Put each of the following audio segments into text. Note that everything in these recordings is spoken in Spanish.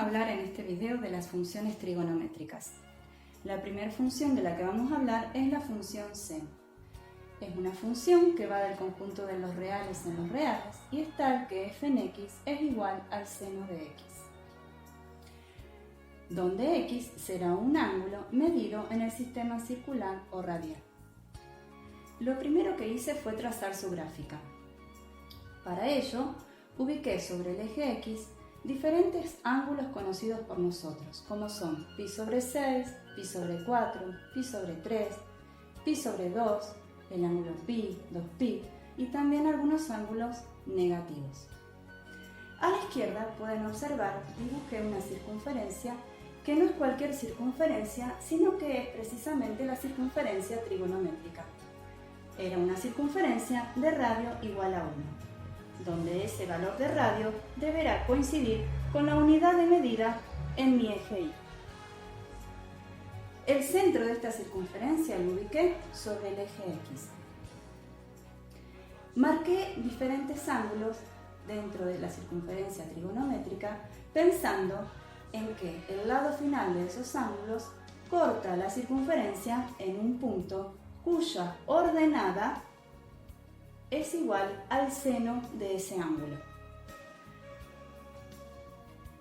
hablar en este video de las funciones trigonométricas. La primera función de la que vamos a hablar es la función seno. Es una función que va del conjunto de los reales en los reales y es tal que f en x es igual al seno de x, donde x será un ángulo medido en el sistema circular o radial. Lo primero que hice fue trazar su gráfica. Para ello, ubiqué sobre el eje x diferentes ángulos conocidos por nosotros, como son pi sobre 6, pi sobre 4, pi sobre 3, pi sobre 2, el ángulo pi, 2pi y también algunos ángulos negativos. A la izquierda pueden observar, dibujé una circunferencia que no es cualquier circunferencia, sino que es precisamente la circunferencia trigonométrica. Era una circunferencia de radio igual a 1. Donde ese valor de radio deberá coincidir con la unidad de medida en mi eje Y. El centro de esta circunferencia lo ubiqué sobre el eje X. Marqué diferentes ángulos dentro de la circunferencia trigonométrica pensando en que el lado final de esos ángulos corta la circunferencia en un punto cuya ordenada es igual al seno de ese ángulo.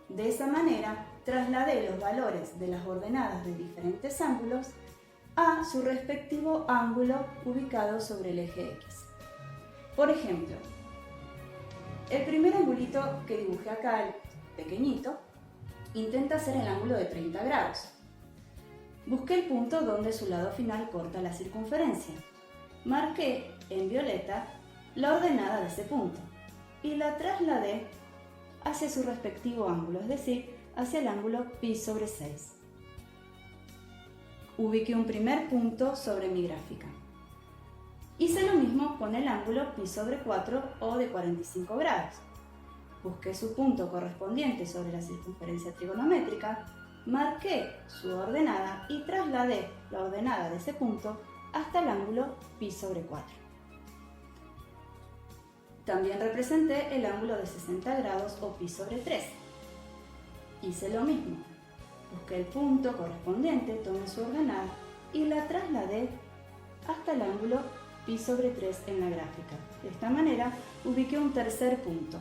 De esa manera, trasladé los valores de las ordenadas de diferentes ángulos a su respectivo ángulo ubicado sobre el eje X. Por ejemplo, el primer angulito que dibujé acá, el pequeñito, intenta hacer el ángulo de 30 grados. Busqué el punto donde su lado final corta la circunferencia. Marqué en violeta la ordenada de ese punto y la trasladé hacia su respectivo ángulo, es decir, hacia el ángulo pi sobre 6. Ubiqué un primer punto sobre mi gráfica. Hice lo mismo con el ángulo pi sobre 4 o de 45 grados. Busqué su punto correspondiente sobre la circunferencia trigonométrica, marqué su ordenada y trasladé la ordenada de ese punto hasta el ángulo pi sobre 4. También representé el ángulo de 60 grados o pi sobre 3. Hice lo mismo. Busqué el punto correspondiente, tomé su ordenada y la trasladé hasta el ángulo pi sobre 3 en la gráfica. De esta manera ubiqué un tercer punto.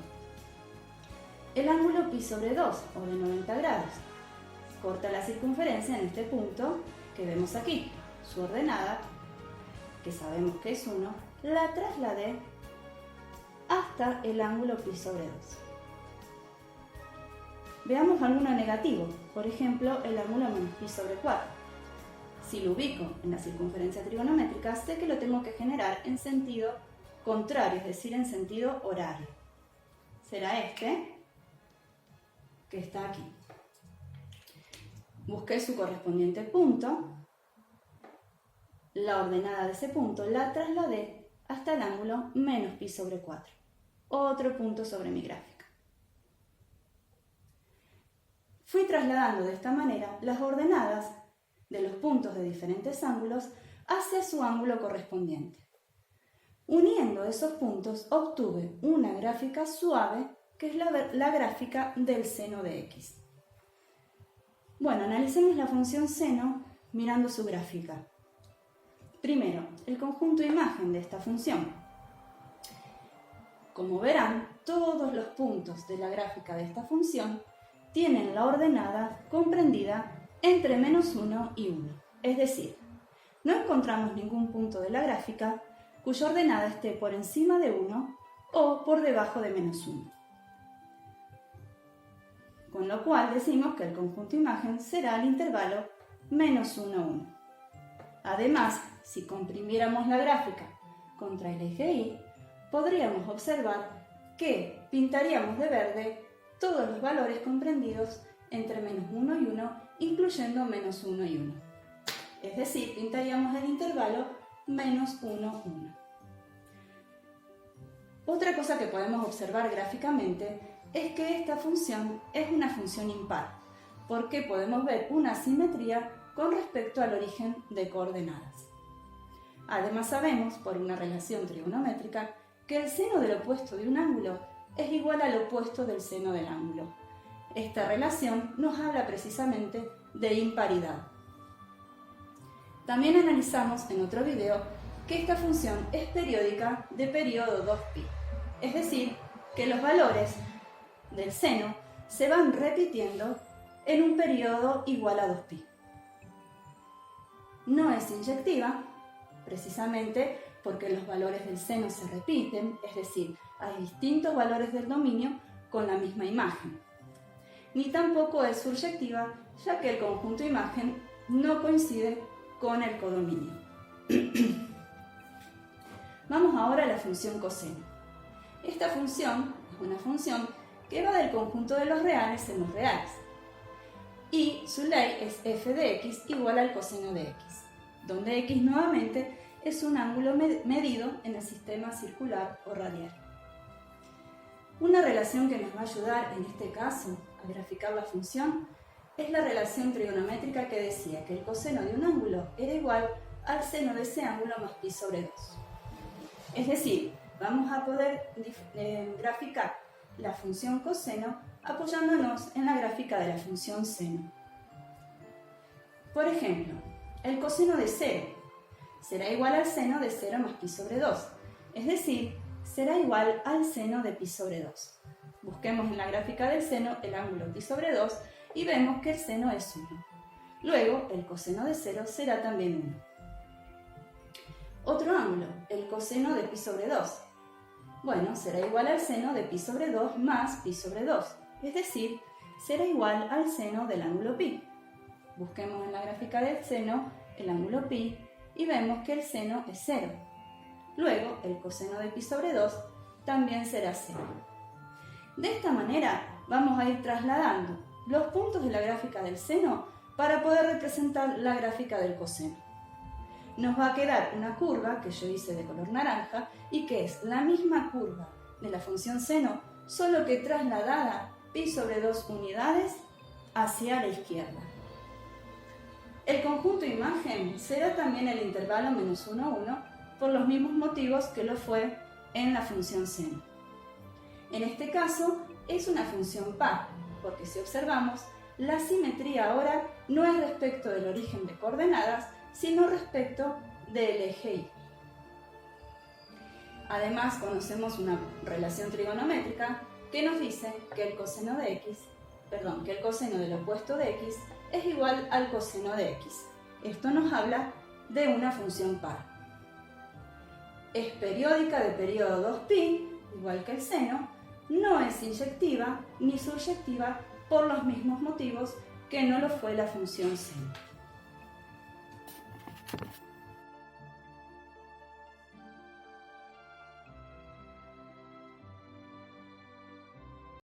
El ángulo pi sobre 2 o de 90 grados. Corta la circunferencia en este punto que vemos aquí. Su ordenada, que sabemos que es 1, la trasladé hasta el ángulo pi sobre 2. Veamos alguno negativo, por ejemplo el ángulo menos pi sobre 4. Si lo ubico en la circunferencia trigonométrica, sé que lo tengo que generar en sentido contrario, es decir, en sentido horario. Será este, que está aquí. Busqué su correspondiente punto, la ordenada de ese punto la trasladé hasta el ángulo menos pi sobre 4, otro punto sobre mi gráfica. Fui trasladando de esta manera las ordenadas de los puntos de diferentes ángulos hacia su ángulo correspondiente. Uniendo esos puntos obtuve una gráfica suave que es la gráfica del seno de x. Bueno, analicemos la función seno mirando su gráfica. Primero, el conjunto imagen de esta función. Como verán, todos los puntos de la gráfica de esta función tienen la ordenada comprendida entre menos 1 y 1. Es decir, no encontramos ningún punto de la gráfica cuya ordenada esté por encima de 1 o por debajo de menos 1. Con lo cual decimos que el conjunto imagen será el intervalo menos 1, 1. Además, si comprimiéramos la gráfica contra el eje Y, podríamos observar que pintaríamos de verde todos los valores comprendidos entre menos 1 y 1, incluyendo menos 1 y 1. Es decir, pintaríamos el intervalo menos 1, 1. Otra cosa que podemos observar gráficamente es que esta función es una función impar, porque podemos ver una simetría con respecto al origen de coordenadas. Además sabemos, por una relación trigonométrica, que el seno del opuesto de un ángulo es igual al opuesto del seno del ángulo. Esta relación nos habla precisamente de imparidad. También analizamos en otro video que esta función es periódica de periodo 2π, es decir, que los valores del seno se van repitiendo en un periodo igual a 2π. No es inyectiva, precisamente porque los valores del seno se repiten, es decir, hay distintos valores del dominio con la misma imagen. Ni tampoco es surjectiva, ya que el conjunto imagen no coincide con el codominio. Vamos ahora a la función coseno. Esta función es una función que va del conjunto de los reales en los reales. Y su ley es f de x igual al coseno de x, donde x nuevamente es un ángulo medido en el sistema circular o radial. Una relación que nos va a ayudar en este caso a graficar la función es la relación trigonométrica que decía que el coseno de un ángulo era igual al seno de ese ángulo más pi sobre 2. Es decir, vamos a poder graficar la función coseno apoyándonos en la gráfica de la función seno. Por ejemplo, el coseno de 0 será igual al seno de 0 más pi sobre 2, es decir, será igual al seno de pi sobre 2. Busquemos en la gráfica del seno el ángulo pi sobre 2 y vemos que el seno es 1. Luego, el coseno de 0 será también 1. Otro ángulo, el coseno de pi sobre 2. Bueno, será igual al seno de pi sobre 2 más pi sobre 2, es decir, será igual al seno del ángulo pi. Busquemos en la gráfica del seno el ángulo pi y vemos que el seno es 0. Luego, el coseno de pi sobre 2 también será 0. De esta manera, vamos a ir trasladando los puntos de la gráfica del seno para poder representar la gráfica del coseno. Nos va a quedar una curva que yo hice de color naranja y que es la misma curva de la función seno, solo que trasladada pi sobre 2 unidades hacia la izquierda. El conjunto imagen será también el intervalo menos 1, 1 por los mismos motivos que lo fue en la función seno. En este caso es una función par, porque si observamos, la simetría ahora no es respecto del origen de coordenadas, sino respecto del eje Y. Además, conocemos una relación trigonométrica que nos dice que el coseno del opuesto de x es igual al coseno de x. Esto nos habla de una función par. Es periódica de periodo 2π, igual que el seno, no es inyectiva ni surjectiva por los mismos motivos que no lo fue la función seno.